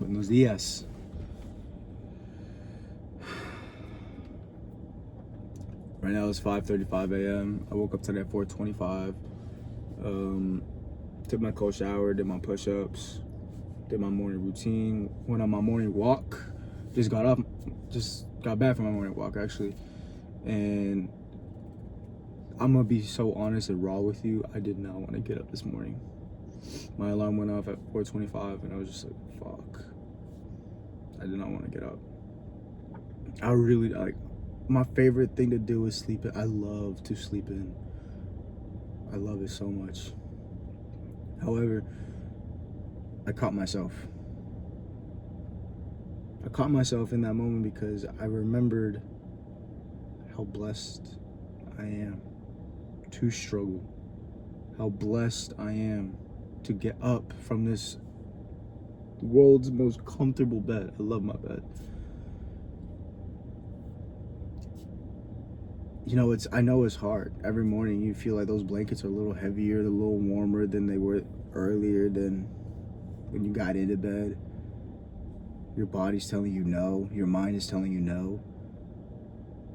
Buenos días. Right now it's 5:35 a.m. I woke up today at 4:25. Took my cold shower, did my push-ups, did my morning routine, went on my morning walk. Just got back from my morning walk actually. And I'm gonna be so honest and raw with you. I did not want to get up this morning. My alarm went off at 4:25 and I was just like, fuck. I did not want to get up. I really my favorite thing to do is sleep in. I love to sleep in. I love it so much. However, I caught myself. I caught myself in that moment because I remembered how blessed I am to struggle. How blessed I am to get up from this world's most comfortable bed. I love my bed. You know, I know it's hard. Every morning you feel like those blankets are a little heavier, a little warmer than they were earlier, than when you got into bed. Your body's telling you no, your mind is telling you no.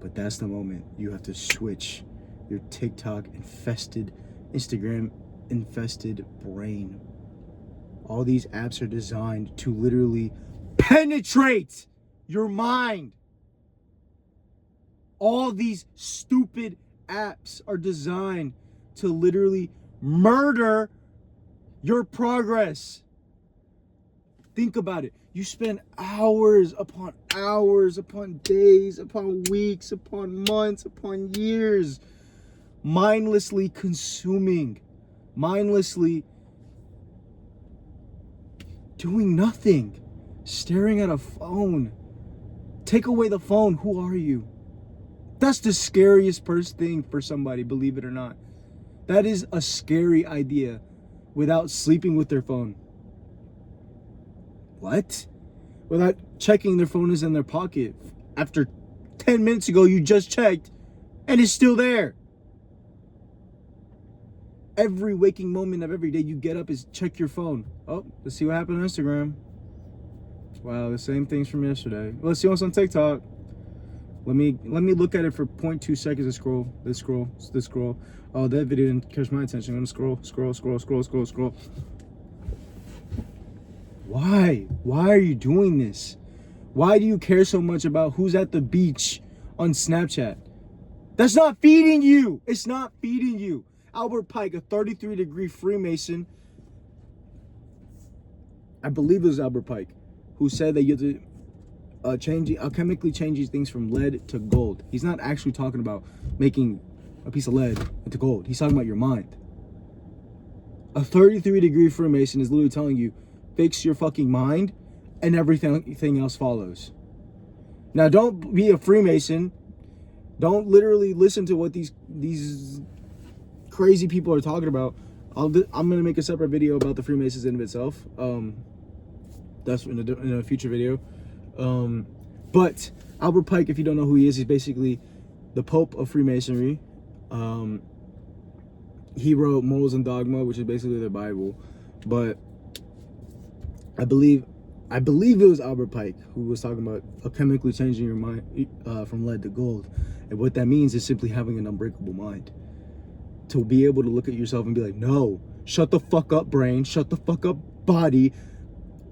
But that's the moment you have to switch your TikTok infested, Instagram infested brain. All these apps are designed to literally penetrate your mind. All these stupid apps are designed to literally murder your progress. Think about it. You spend hours upon days, upon weeks, upon months, upon years, mindlessly consuming, mindlessly doing nothing, staring at a phone. Take away the phone. Who are you? That's the scariest first thing for somebody, believe it or not. That is a scary idea, without sleeping with their phone. What? Without checking their phone is in their pocket. After 10 minutes ago, you just checked and it's still there. Every waking moment of every day you get up is check your phone. Oh, let's see what happened on Instagram. Wow, the same things from yesterday. Let's see what's on TikTok. Let me look at it for 0.2 seconds and scroll. Let's scroll. Oh, that video didn't catch my attention. I'm gonna scroll. Why? Why are you doing this? Why do you care so much about who's at the beach on Snapchat? That's not feeding you. It's not feeding you. Albert Pike, a 33-degree Freemason, I believe it was Albert Pike, who said that you have to chemically change things from lead to gold. He's not actually talking about making a piece of lead into gold. He's talking about your mind. A 33-degree Freemason is literally telling you, fix your fucking mind and everything else follows. Now, don't be a Freemason. Don't literally listen to what these crazy people are talking about. I'm going to make a separate video about the Freemasons in of itself. That's in a future video. But Albert Pike, if you don't know who he is, he's basically the Pope of Freemasonry. He wrote Morals and Dogma, which is basically the Bible. But I believe it was Albert Pike who was talking about chemically changing your mind from lead to gold. And what that means is simply having an unbreakable mind. To be able to look at yourself and be like, no, shut the fuck up, brain. Shut the fuck up, body.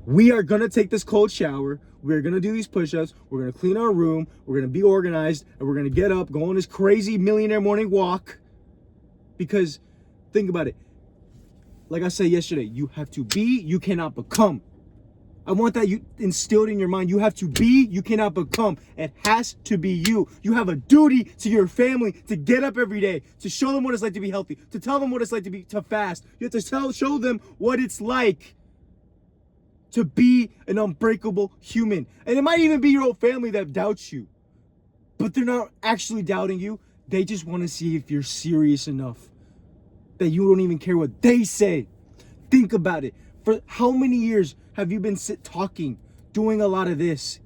We are going to take this cold shower. We're going to do these push-ups. We're going to clean our room. We're going to be organized. And we're going to get up, go on this crazy millionaire morning walk. Because think about it. Like I said yesterday, you have to be, you cannot become. I want that you instilled in your mind. You have to be, you cannot become. It has to be you. You have a duty to your family to get up every day, to show them what it's like to be healthy, to tell them what it's like to fast. You have to show them what it's like to be an unbreakable human. And it might even be your own family that doubts you. But they're not actually doubting you. They just want to see if you're serious enough that you don't even care what they say. Think about it. For how many years have you been talking, doing a lot of this?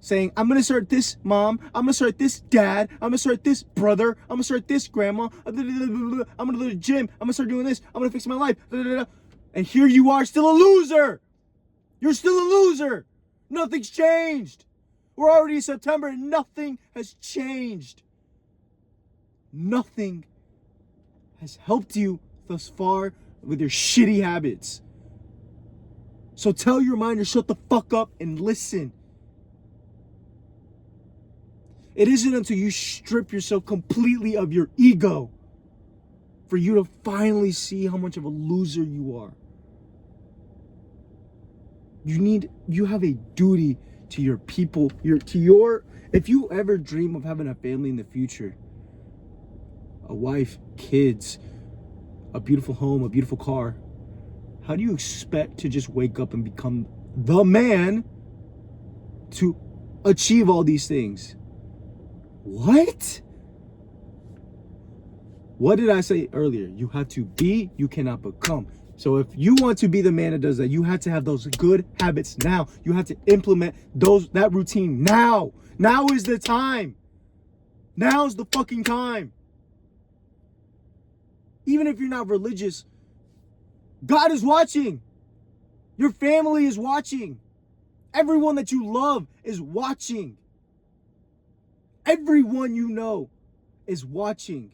Saying, I'm going to start this mom, I'm going to start this dad, I'm going to start this brother, I'm going to start this grandma, I'm going to go to the gym, I'm going to start doing this, I'm going to fix my life. And here you are, still a loser. You're still a loser. Nothing's changed. We're already in September and nothing has changed. Nothing has helped you thus far with your shitty habits. So tell your mind to shut the fuck up and listen. It isn't until you strip yourself completely of your ego for you to finally see how much of a loser you are. You have a duty to your people, if you ever dream of having a family in the future, a wife, kids, a beautiful home, a beautiful car, how do you expect to just wake up and become the man to achieve all these things? What? What did I say earlier? You have to be, you cannot become. So if you want to be the man that does that, you have to have those good habits now. You have to implement that routine now. Now is the time. Now's the fucking time. Even if you're not religious, God is watching. Your family is watching. Everyone that you love is watching. Everyone you know is watching.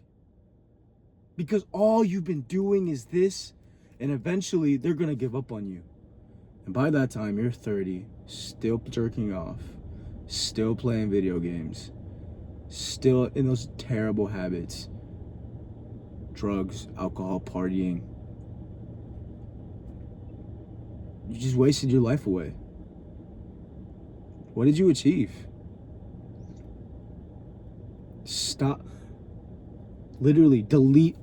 Because all you've been doing is this, and eventually they're going to give up on you. And by that time, you're 30, still jerking off, still playing video games, still in those terrible habits. Drugs, alcohol, partying. You just wasted your life away. What did you achieve? Stop. Literally delete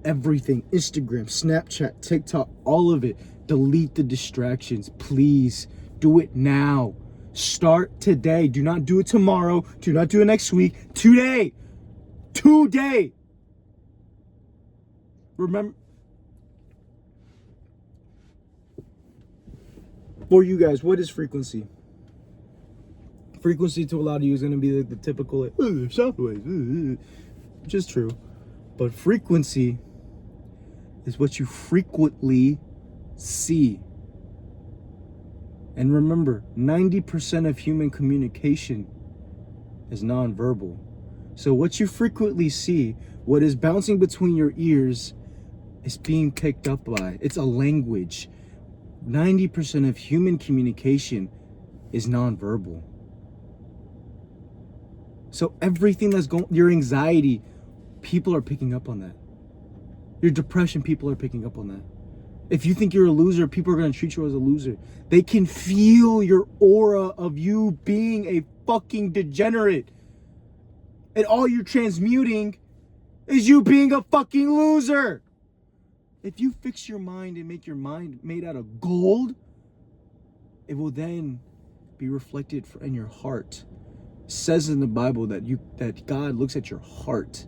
everything. Instagram, Snapchat, TikTok, all of it. Delete the distractions. Please do it now. Start today. Do not do it tomorrow. Do not do it next week. Today. Remember, for you guys, what is frequency? Frequency to a lot of you is going to be the typical sound waves, which is true. But frequency is what you frequently see. And remember, 90% of human communication is nonverbal. So what you frequently see, what is bouncing between your ears, is being picked up by. It's a language. 90% of human communication is nonverbal. So everything that's going, your anxiety, people are picking up on that. Your depression, people are picking up on that. If you think you're a loser, people are going to treat you as a loser. They can feel your aura of you being a fucking degenerate. And all you're transmuting is you being a fucking loser. If you fix your mind and make your mind made out of gold, it will then be reflected in your heart. It says in the Bible that God looks at your heart.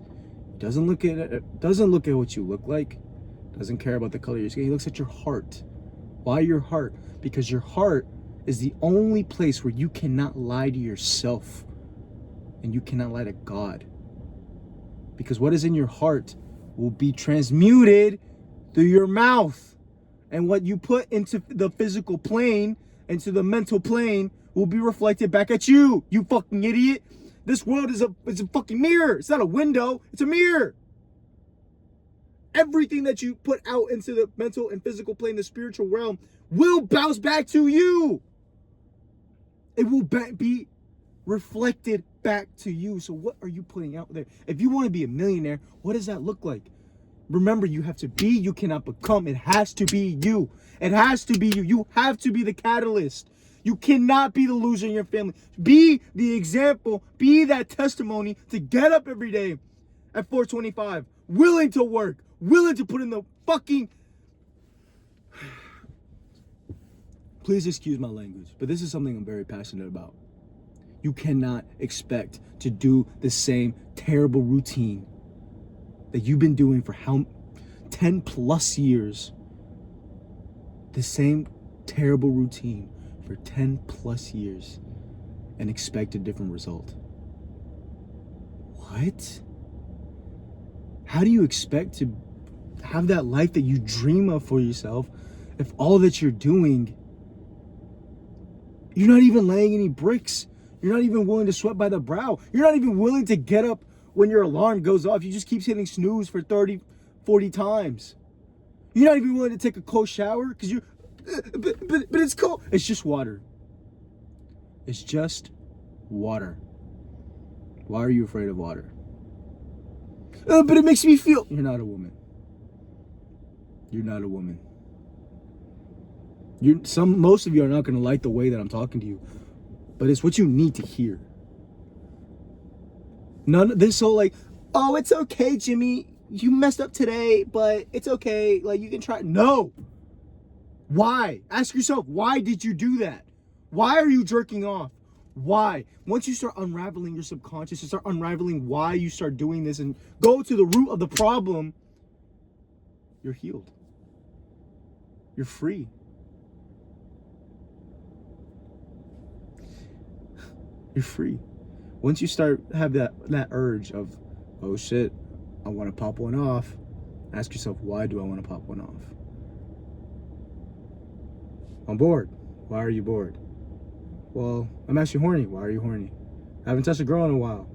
Doesn't look at what you look like. Doesn't care about the color of your skin. He looks at your heart. Why your heart? Because your heart is the only place where you cannot lie to yourself and you cannot lie to God. Because what is in your heart will be transmuted through your mouth. And what you put into the physical plane, into the mental plane, will be reflected back at you, you fucking idiot. This world is a fucking mirror. It's not a window, it's a mirror. Everything that you put out into the mental and physical plane, the spiritual realm, will bounce back to you. It will be reflected back to you. So what are you putting out there? If you want to be a millionaire, what does that look like? Remember, you have to be, you cannot become. It has to be you. It has to be you. You have to be the catalyst. You cannot be the loser in your family. Be the example. Be that testimony to get up every day at 4:25, willing to work, willing to put in the fucking... Please excuse my language, but this is something I'm very passionate about. You cannot expect to do the same terrible routine that you've been doing for 10 plus years. The same terrible routine for 10 plus years and expect a different result. What? How do you expect to have that life that you dream of for yourself if all that you're doing You're not even laying any bricks. You're not even willing to sweat by the brow. You're not even willing to get up when your alarm goes off. You just keep hitting snooze for 30, 40 times. You're not even willing to take a cold shower because you're, but it's cold. It's just water. It's just water. Why are you afraid of water? But it makes me feel. You're not a woman. You're not a woman. Most of you are not going to like the way that I'm talking to you, but it's what you need to hear. None of this whole like, oh, it's okay, Jimmy. You messed up today, but it's okay. Like, you can try. No. Why? Ask yourself, why did you do that? Why are you jerking off? Why? Once you start unraveling your subconscious, you start unraveling why you start doing this and go to the root of the problem, you're healed. You're free. You're free. Once you start have that urge of, oh shit, I want to pop one off, ask yourself, why do I want to pop one off? I'm bored. Why are you bored? Well, I'm actually horny. Why are you horny? I haven't touched a girl in a while.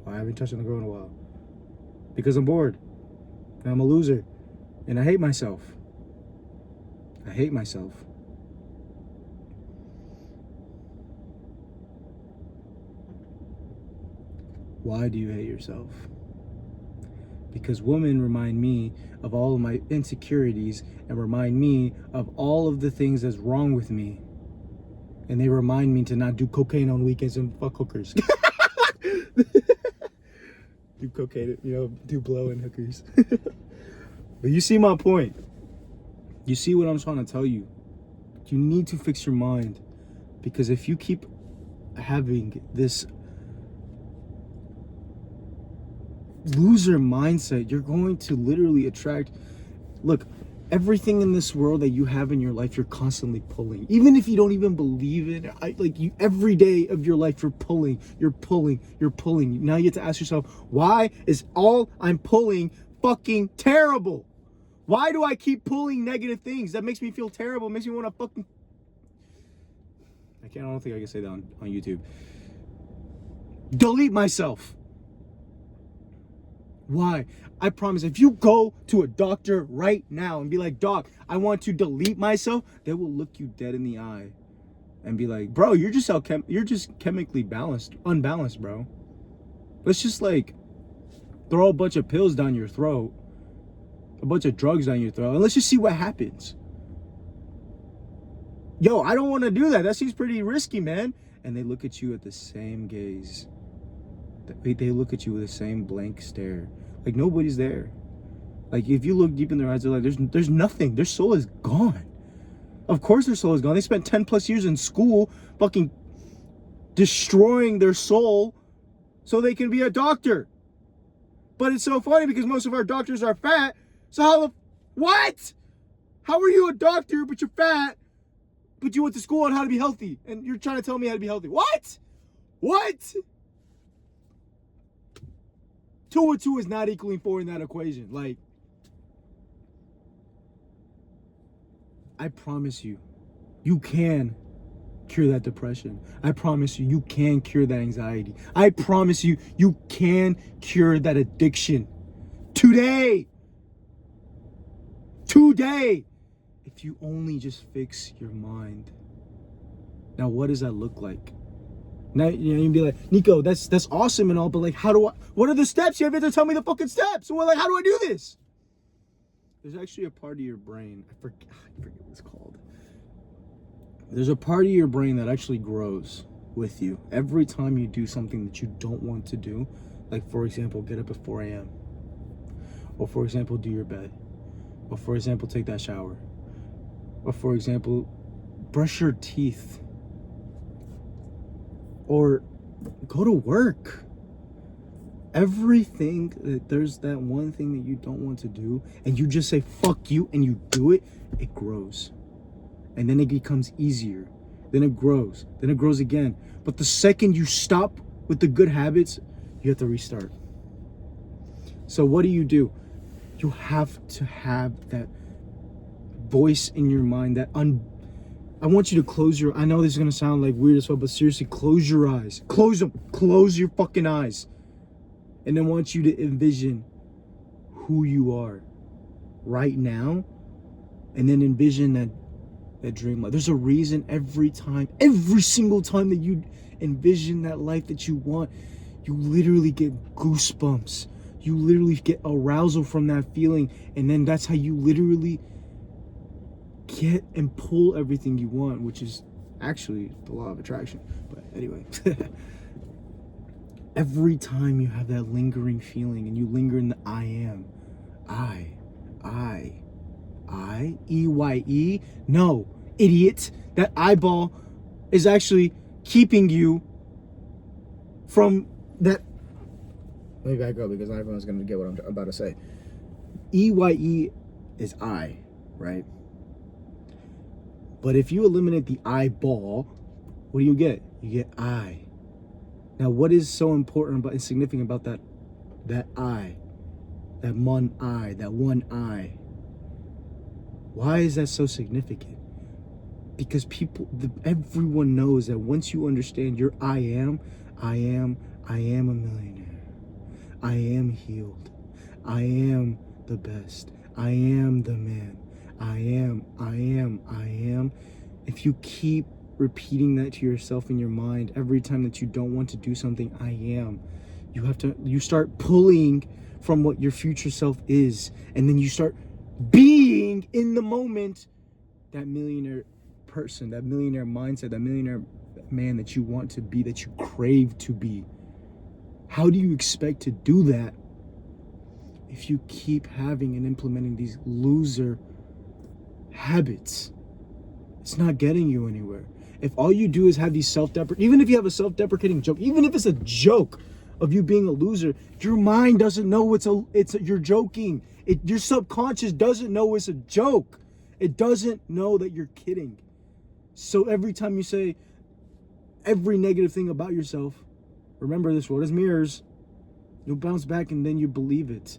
Why haven't you touched a girl in a while? Because I'm bored. And I'm a loser. And I hate myself. I hate myself. Why do you hate yourself? Because women remind me of all of my insecurities and remind me of all of the things that's wrong with me. And they remind me to not do cocaine on weekends and fuck hookers. Do cocaine, do blow and hookers. But you see my point. You see what I'm trying to tell you. You need to fix your mind. Because if you keep having this loser mindset, you're going to literally attract. Look, everything in this world that you have in your life, you're constantly pulling. Even if you don't even believe it, every day of your life, you're pulling. Now you have to ask yourself, why is all I'm pulling fucking terrible? Why do I keep pulling negative things? That makes me feel terrible. It makes me want to fucking. I don't think I can say that on YouTube. Delete myself. Why? I promise, if you go to a doctor right now and be like, doc, I want to delete myself, they will look you dead in the eye and be like, bro, you're just chemically unbalanced, bro. Let's just throw a bunch of pills down your throat, a bunch of drugs down your throat, and let's just see what happens. Yo, I don't want to do that. That seems pretty risky, man. And they look at you at the same gaze. They look at you with the same blank stare. Like nobody's there. Like if you look deep in their eyes, they're like, there's nothing. Their soul is gone. Of course their soul is gone. They spent 10 plus years in school fucking destroying their soul so they can be a doctor. But it's so funny because most of our doctors are fat. So what? How are you a doctor but you're fat? But you went to school on how to be healthy and you're trying to tell me how to be healthy. What? 2 and 2 is not equaling 4 in that equation. I promise you, you can cure that depression. I promise you, you can cure that anxiety. I promise you, you can cure that addiction. Today. If you only just fix your mind. Now, what does that look like? Now you'd be like, Nico, that's awesome and all, but what are the steps? You have to tell me the fucking steps. Well, how do I do this? There's actually a part of your brain, I forget what it's called. There's a part of your brain that actually grows with you every time you do something that you don't want to do. Like, for example, get up at 4 a.m. Or, for example, do your bed. Or, for example, take that shower. Or, for example, brush your teeth. Or go to work. Everything, there's that one thing that you don't want to do, and you just say, fuck you, and you do it, it grows. And then it becomes easier. Then it grows. Then it grows again. But the second you stop with the good habits, you have to restart. So what do? You have to have that voice in your mind, that I want you to close your, I know this is going to sound like weird as well, but seriously, close your eyes. Close them. Close your fucking eyes. And I want you to envision who you are right now. And then envision that dream life. There's a reason every single time that you envision that life that you want, you literally get goosebumps. You literally get arousal from that feeling. And then that's how you literally get and pull everything you want, which is actually the law of attraction. But anyway, every time you have that lingering feeling and you linger in the I am, E-Y-E, no, idiot, that eyeball is actually keeping you from that. Let me back up because everyone's going to get what I'm about to say. E-Y-E is I, right? But if you eliminate the eyeball, what do you get? You get I. Now, what is so important and significant about that I? That one eye, that one eye. Why is that so significant? Because everyone knows that once you understand your I am a millionaire. I am healed. I am the best. I am the man. I am. If you keep repeating that to yourself in your mind every time that you don't want to do something, I am, you start pulling from what your future self is, and then you start being in the moment that millionaire person, that millionaire mindset, that millionaire man that you want to be, that you crave to be. How do you expect to do that if you keep having and implementing these loser habits? It's not getting you anywhere. If all you do is have these even if you have a self-deprecating joke, even if it's a joke of you being a loser, your mind doesn't know you're joking. Your subconscious doesn't know it's a joke. It doesn't know that you're kidding. So every time you say every negative thing about yourself, remember, this world is mirrors. You'll bounce back and then you believe it.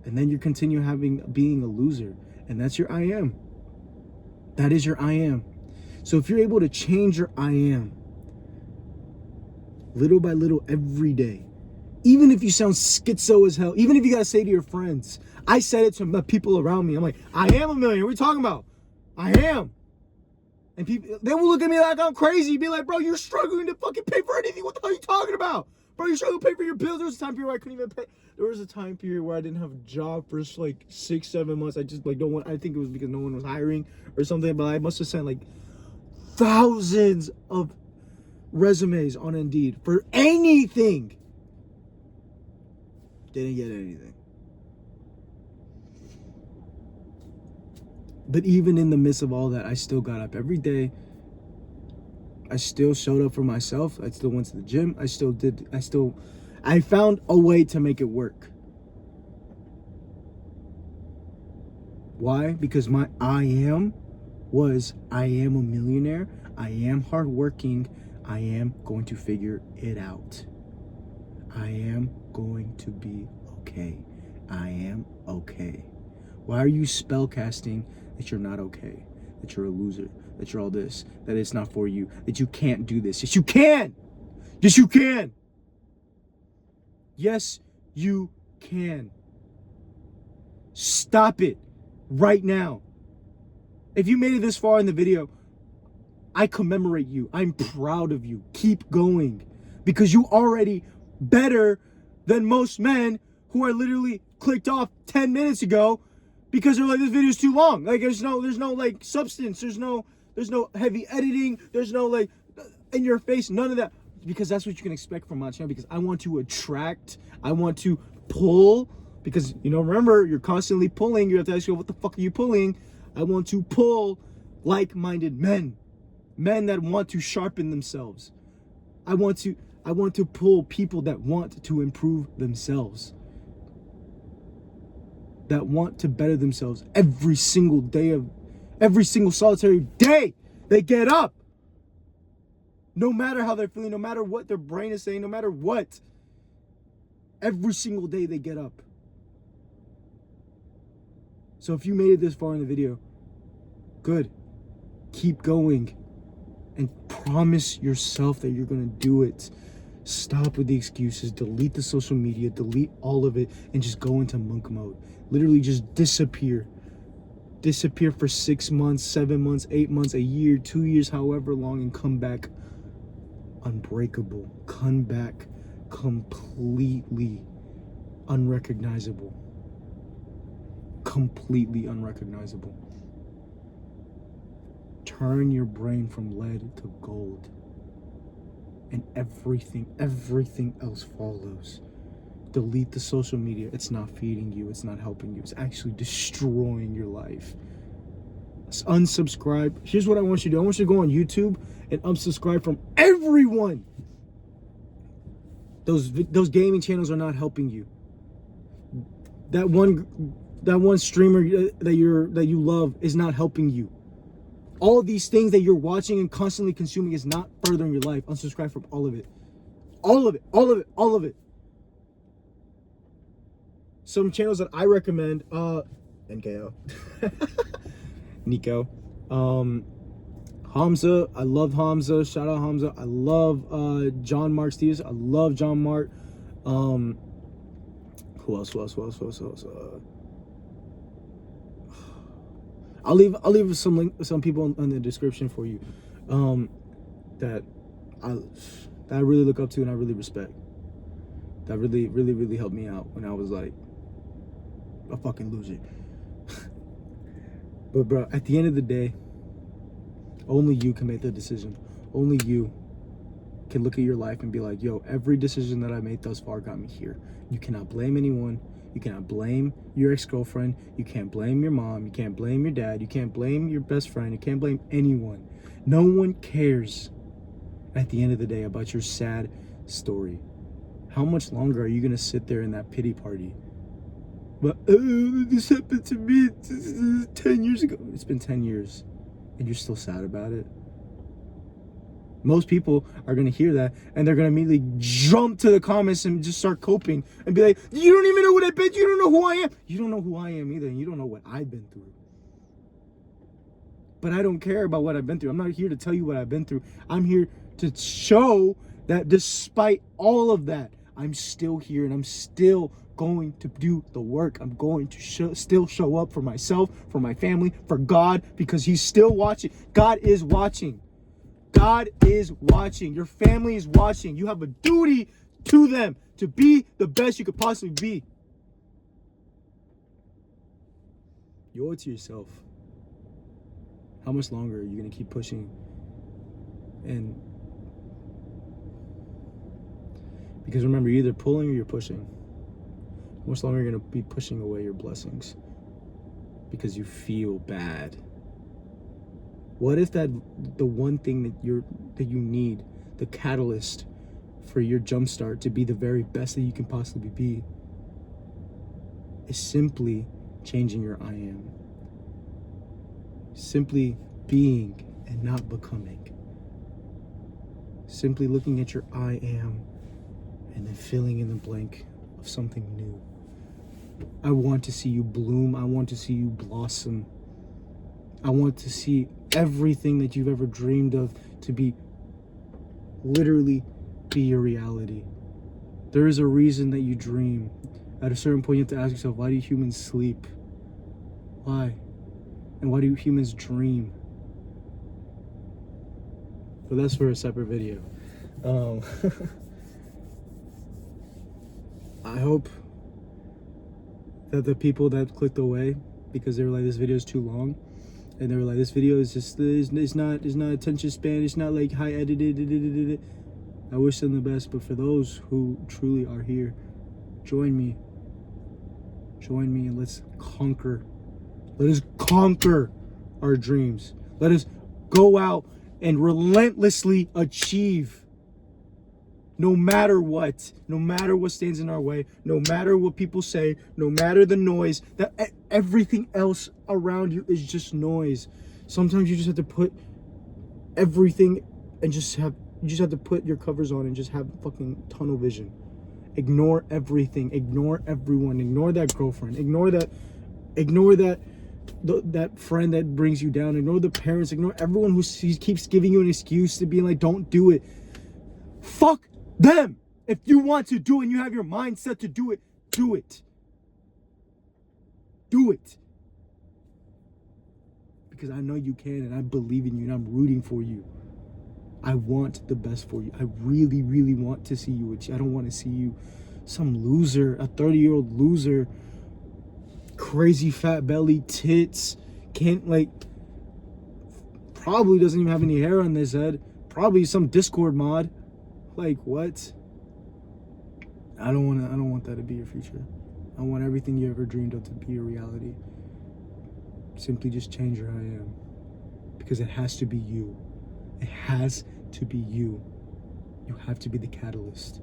And then you continue being a loser. And that's your I am. That is your I am. So if you're able to change your I am little by little every day, even if you sound schizo as hell, even if you gotta say to your friends, I said it to the people around me, I'm like, I am a millionaire. What are you talking about? I am. And people, they will look at me like I'm crazy, be like, bro, you're struggling to fucking pay for anything. What the hell are you talking about? Bro, you're struggling to pay for your bills. There was a time period where I couldn't even pay. There was a time period where I didn't have a job for like 6-7 months. I just I think it was because no one was hiring or something, but I must have sent like thousands of resumes on Indeed for anything. Didn't get anything. But even in the midst of all that, I still got up every day. I still showed up for myself. I still went to the gym. I found a way to make it work. Why? Because my I am was, I am a millionaire. I am hardworking. I am going to figure it out. I am going to be okay. I am okay. Why are you spellcasting that you're not okay? That you're a loser? That you're all this? That it's not for you? That you can't do this? Yes, you can! Yes, you can! Yes, you can. Stop it right now. If you made it this far in the video, I commemorate you. I'm proud of you. Keep going. Because you already better than most men who are literally clicked off 10 minutes ago because they're like, this video is too long. Like there's no like substance. There's no heavy editing. There's no like in your face, none of that. Because that's what you can expect from my channel, because I want to attract, I want to pull, because remember, you're constantly pulling. You have to ask yourself, what the fuck are you pulling? I want to pull like-minded men that want to sharpen themselves. I want to pull people that want to improve themselves, that want to better themselves every single solitary day they get up. No matter how they're feeling, no matter what their brain is saying, no matter what, every single day they get up. So if you made it this far in the video, good. Keep going. And promise yourself that you're going to do it. Stop with the excuses. Delete the social media. Delete all of it. And just go into monk mode. Literally just disappear. Disappear for 6 months, 7 months, 8 months, a year, 2 years, however long, and come back unbreakable. Come back completely unrecognizable. Completely unrecognizable. Turn your brain from lead to gold. And everything else follows. Delete the social media. It's not feeding you. It's not helping you. It's actually destroying your life. Unsubscribe. Here's what I want you to do. I want you to go on YouTube and unsubscribe from everyone. Those gaming channels are not helping you. That one streamer that you love is not helping you. All these things that you're watching and constantly consuming is not furthering your life. Unsubscribe from all of it. All of it. All of it. All of it. Some channels that I recommend, NKO. Nico. Hamza. I love Hamza. Shout out Hamza. I love John Mark Stevens. I love John Mark. Who else? I'll leave some people in the description for you that I really look up to and I really respect. That really helped me out when I was like a fucking loser. But bro, at the end of the day, only you can make the decision. Only you can look at your life and be like, yo, every decision that I made thus far got me here. You cannot blame anyone. You cannot blame your ex-girlfriend. You can't blame your mom. You can't blame your dad. You can't blame your best friend. You can't blame anyone. No one cares at the end of the day about your sad story. How much longer are you going to sit there in that pity party? But this happened to me 10 years ago. It's been 10 years and you're still sad about it. Most people are going to hear that and they're going to immediately jump to the comments and just start coping and be like, you don't even know what I've been through. You don't know who I am. You don't know who I am either. And you don't know what I've been through. But I don't care about what I've been through. I'm not here to tell you what I've been through. I'm here to show that despite all of that, I'm still here and I'm still going to do the work. I'm going to still show up for myself, for my family, for God, because he's still watching. God is watching. God is watching. Your family is watching. You have a duty to them to be the best you could possibly be. You owe it to yourself. How much longer are you going to keep pushing? And because remember, you're either pulling or you're pushing. How much longer are you going to be pushing away your blessings because you feel bad? What if the one thing that you need, the catalyst for your jumpstart to be the very best that you can possibly be, is simply changing your I am. Simply being and not becoming. Simply looking at your I am and then filling in the blank of something new. I want to see you bloom. I want to see you blossom. I want to see everything that you've ever dreamed of to be literally be your reality. There is a reason that you dream. At a certain point, you have to ask yourself, why do humans sleep? Why? And why do humans dream? But that's for a separate video. I hope that the people that clicked away because they were like, this video is too long, and they were like, this video is just it's not attention span, it's not like high edited. I wish them the best, but for those who truly are here, join me and let's conquer. Let us conquer our dreams. Let us go out and relentlessly achieve. No matter what stands in our way, no matter what people say, no matter the noise, that everything else around you is just noise. Sometimes you just have to put everything and you just have to put your covers on and just have fucking tunnel vision. Ignore everything, ignore everyone, ignore that girlfriend, ignore that that friend that brings you down. Ignore the parents. Ignore everyone who keeps giving you an excuse to be like, don't do it. Fuck them. If you want to do it and you have your mind set to do it, do it. Do it. Because I know you can, and I believe in you, and I'm rooting for you. I want the best for you. I really, really want to see you achieve. I don't want to see you some loser, a 30-year-old loser, crazy fat belly, tits, can't like, probably doesn't even have any hair on his head, probably some Discord mod. Like, what? I don't want that to be your future. I want everything you ever dreamed of to be a reality. Simply just change your I am. Because it has to be you. It has to be you. You have to be the catalyst.